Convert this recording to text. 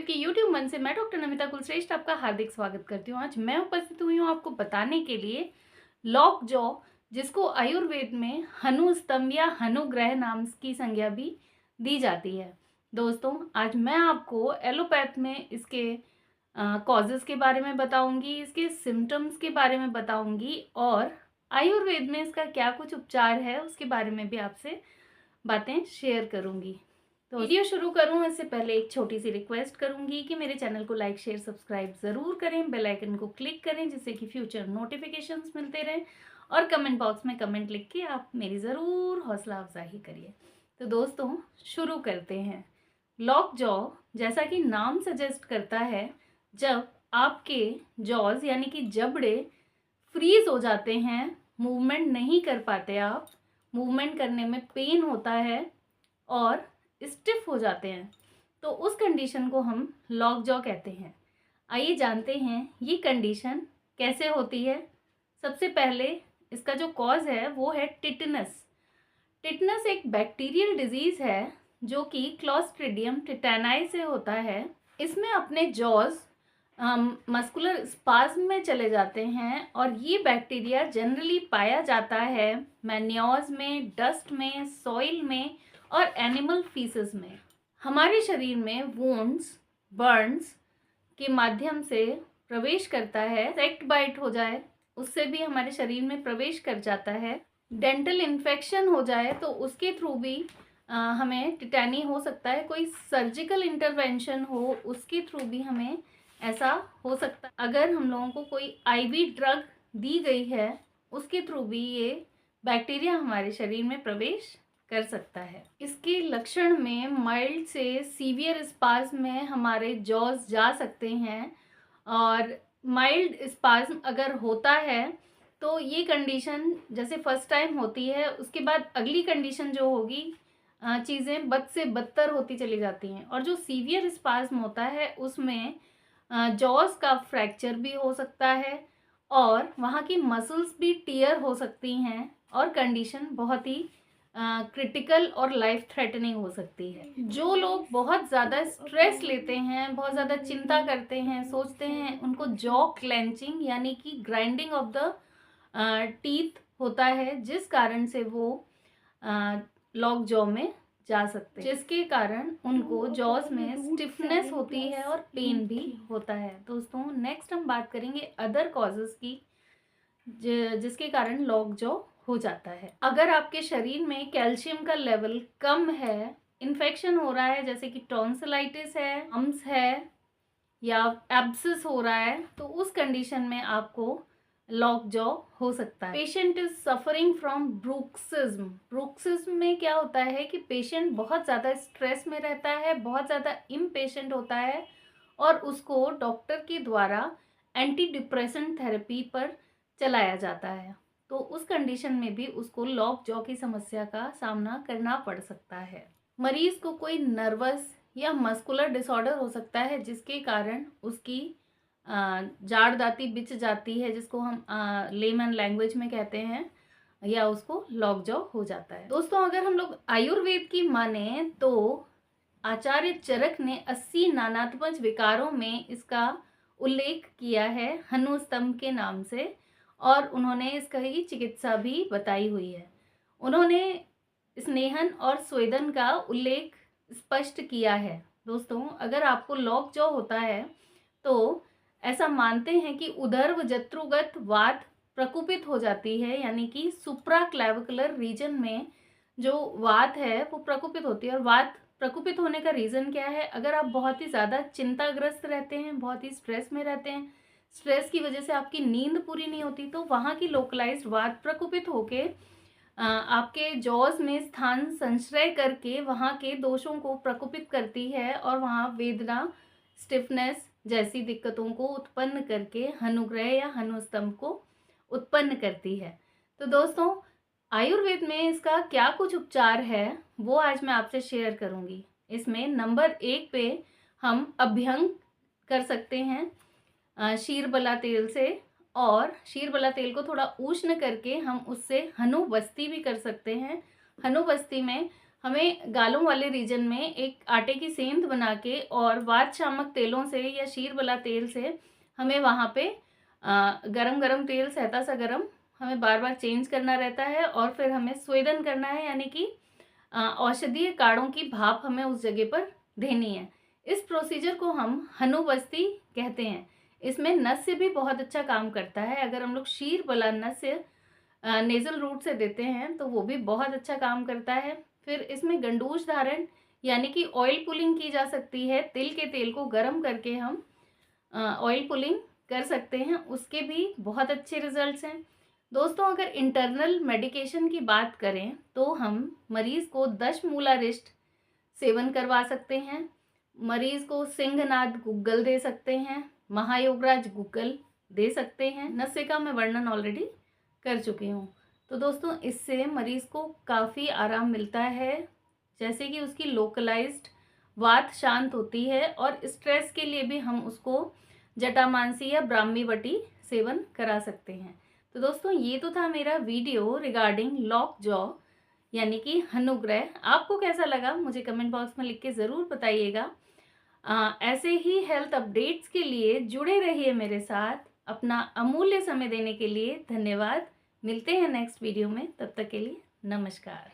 के YouTube मन से मैं डॉक्टर नमिता कुलश्रेष्ठ आपका हार्दिक स्वागत करती हूँ। आज मैं उपस्थित हुई हूँ आपको बताने के लिए लॉक जॉ, जिसको आयुर्वेद में हनु स्तंभ या हनुग्रह नाम की संज्ञा भी दी जाती है। दोस्तों, आज मैं आपको एलोपैथ में इसके कॉजेज़ के बारे में बताऊंगी, इसके सिम्टम्स के बारे में बताऊंगी और आयुर्वेद में इसका क्या कुछ उपचार है उसके बारे में भी आपसे बातें शेयर करूंगी। तो वीडियो शुरू करूं इससे पहले एक छोटी सी रिक्वेस्ट करूंगी कि मेरे चैनल को लाइक शेयर सब्सक्राइब ज़रूर करें, बेल आइकन को क्लिक करें जिससे कि फ्यूचर नोटिफिकेशंस मिलते रहें और कमेंट बॉक्स में कमेंट लिख के आप मेरी ज़रूर हौसला अफजाई करिए। तो दोस्तों, शुरू करते हैं। लॉक जॉ, जैसा कि नाम सजेस्ट करता है, जब आपके जॉज यानी कि जबड़े फ्रीज हो जाते हैं, मूवमेंट नहीं कर पाते, आप मूवमेंट करने में पेन होता है और स्टिफ हो जाते हैं, तो उस कंडीशन को हम लॉक जॉ कहते हैं। आइए जानते हैं ये कंडीशन कैसे होती है। सबसे पहले इसका जो कॉज है वो है टिटनस। टिटनस एक बैक्टीरियल डिजीज़ है जो कि क्लॉस्ट्रिडियम टिटेनाई से होता है। इसमें अपने जॉज मस्कुलर स्पाज्म में चले जाते हैं और ये बैक्टीरिया जनरली पाया जाता है मैन्योर्स में, डस्ट में, सॉइल में और एनिमल फीसेस में। हमारे शरीर में वुंड्स, बर्न्स के माध्यम से प्रवेश करता है। सेक्ट बाइट हो जाए उससे भी हमारे शरीर में प्रवेश कर जाता है। डेंटल इन्फेक्शन हो जाए तो उसके थ्रू भी हमें टिटेनी हो सकता है। कोई सर्जिकल इंटरवेंशन हो उसके थ्रू भी हमें ऐसा हो सकता है। अगर हम लोगों को कोई आईवी ड्रग दी गई है उसके थ्रू भी ये बैक्टीरिया हमारे शरीर में प्रवेश कर सकता है। इसके लक्षण में माइल्ड से सीवियर स्पाज्म में हमारे जॉज जा सकते हैं और माइल्ड स्पाज्म अगर होता है तो ये कंडीशन जैसे फर्स्ट टाइम होती है, उसके बाद अगली कंडीशन जो होगी चीज़ें बद से बदतर होती चली जाती हैं। और जो सीवियर स्पाज्म होता है उसमें जॉज का फ्रैक्चर भी हो सकता है और वहाँ की मसल्स भी टीयर हो सकती हैं और कंडीशन बहुत ही क्रिटिकल और लाइफ थ्रेटनिंग हो सकती है। जो लोग बहुत ज़्यादा स्ट्रेस लेते हैं, बहुत ज़्यादा चिंता करते हैं, सोचते हैं, उनको जॉ क्लेंचिंग यानी कि ग्राइंडिंग ऑफ द टीथ होता है, जिस कारण से वो लॉक जॉ में जा सकते हैं, जिसके कारण उनको जॉज में स्टिफनेस होती है और पेन भी होता है। दोस्तों, नेक्स्ट हम बात करेंगे अदर कॉजेज़ की जिसके कारण लॉक जॉ हो जाता है। अगर आपके शरीर में कैल्शियम का लेवल कम है, इन्फेक्शन हो रहा है जैसे कि टॉन्सिलाइटिस है, मम्स है या एब्सिस हो रहा है, तो उस कंडीशन में आपको लॉक जॉ हो सकता है। Patient is suffering from bruxism. Bruxism में क्या होता है कि पेशेंट बहुत ज़्यादा स्ट्रेस में रहता है, बहुत ज़्यादा इम्पेशेंट होता है और उसको डॉक्टर के द्वारा एंटी डिप्रेसेंट थेरेपी पर चलाया जाता है, तो उस कंडीशन में भी उसको लॉक जॉ की समस्या का सामना करना पड़ सकता है। मरीज को कोई नर्वस या मस्कुलर डिसऑर्डर हो सकता है जिसके कारण उसकी जाड़ दांती बिछ जाती है, जिसको हम लेमन लैंग्वेज में कहते हैं, या उसको लॉक जॉ हो जाता है। दोस्तों, अगर हम लोग आयुर्वेद की माने तो आचार्य चरक ने 80 नानात्मक विकारों में इसका उल्लेख किया है हनु स्तंभ के नाम से और उन्होंने इसका ही चिकित्सा भी बताई हुई है। उन्होंने स्नेहन और स्वेदन का उल्लेख स्पष्ट किया है। दोस्तों, अगर आपको लॉक जॉ होता है तो ऐसा मानते हैं कि उदर जत्रुगत वात प्रकुपित हो जाती है, यानी कि सुप्रा क्लैविकुलर रीजन में जो वात है वो प्रकुपित होती है। और वात प्रकुपित होने का रीज़न क्या है? अगर आप बहुत ही ज़्यादा चिंताग्रस्त रहते हैं, बहुत ही स्ट्रेस में रहते हैं, स्ट्रेस की वजह से आपकी नींद पूरी नहीं होती, तो वहाँ की लोकलाइज्ड वात प्रकुपित होके आपके जॉज में स्थान संश्रय करके वहाँ के दोषों को प्रकुपित करती है और वहाँ वेदना, स्टिफनेस जैसी दिक्कतों को उत्पन्न करके हनुग्रह या हनुस्तंभ को उत्पन्न करती है। तो दोस्तों, आयुर्वेद में इसका क्या कुछ उपचार है वो आज मैं आपसे शेयर करूंगी। इसमें नंबर 1 पे हम अभ्यंग कर सकते हैं शीरबला तेल से, और शीरबला तेल को थोड़ा उष्ण करके हम उससे हनुबस्ती भी कर सकते हैं। हनुबस्ती में हमें गालों वाले रीजन में एक आटे की सेंध बना के और वात शामक तेलों से या शीरबला तेल से हमें वहाँ पे गरम गरम तेल सहता सा गरम हमें बार बार चेंज करना रहता है और फिर हमें स्वेदन करना है, यानी कि औषधीय काढ़ों की भाप हमें उस जगह पर देनी है। इस प्रोसीजर को हम हनुबस्ती कहते हैं। इसमें नस्य भी बहुत अच्छा काम करता है। अगर हम लोग शीरबला नस्य नेजल रूट से देते हैं तो वो भी बहुत अच्छा काम करता है। फिर इसमें गंडूश धारण यानी कि ऑयल पुलिंग की जा सकती है। तिल के तेल को गर्म करके हम ऑयल पुलिंग कर सकते हैं, उसके भी बहुत अच्छे रिजल्ट्स हैं। दोस्तों, अगर इंटरनल मेडिकेशन की बात करें तो हम मरीज को दशमूलारिष्ट सेवन करवा सकते हैं, मरीज को सिंहनाद गुग्गल दे सकते हैं, महायोगराज गुग्गल दे सकते हैं। नस्य का मैं वर्णन ऑलरेडी कर चुकी हूँ। तो दोस्तों, इससे मरीज को काफ़ी आराम मिलता है, जैसे कि उसकी लोकलाइज्ड वात शांत होती है। और स्ट्रेस के लिए भी हम उसको जटामांसी या ब्राह्मी वटी सेवन करा सकते हैं। तो दोस्तों, ये तो था मेरा वीडियो रिगार्डिंग लॉक जॉ यानी कि हनुग्रह। आपको कैसा लगा मुझे कमेंट बॉक्स में लिख के ज़रूर बताइएगा। ऐसे ही हेल्थ अपडेट्स के लिए जुड़े रहिए मेरे साथ। अपना अमूल्य समय देने के लिए धन्यवाद। मिलते हैं नेक्स्ट वीडियो में, तब तक के लिए नमस्कार।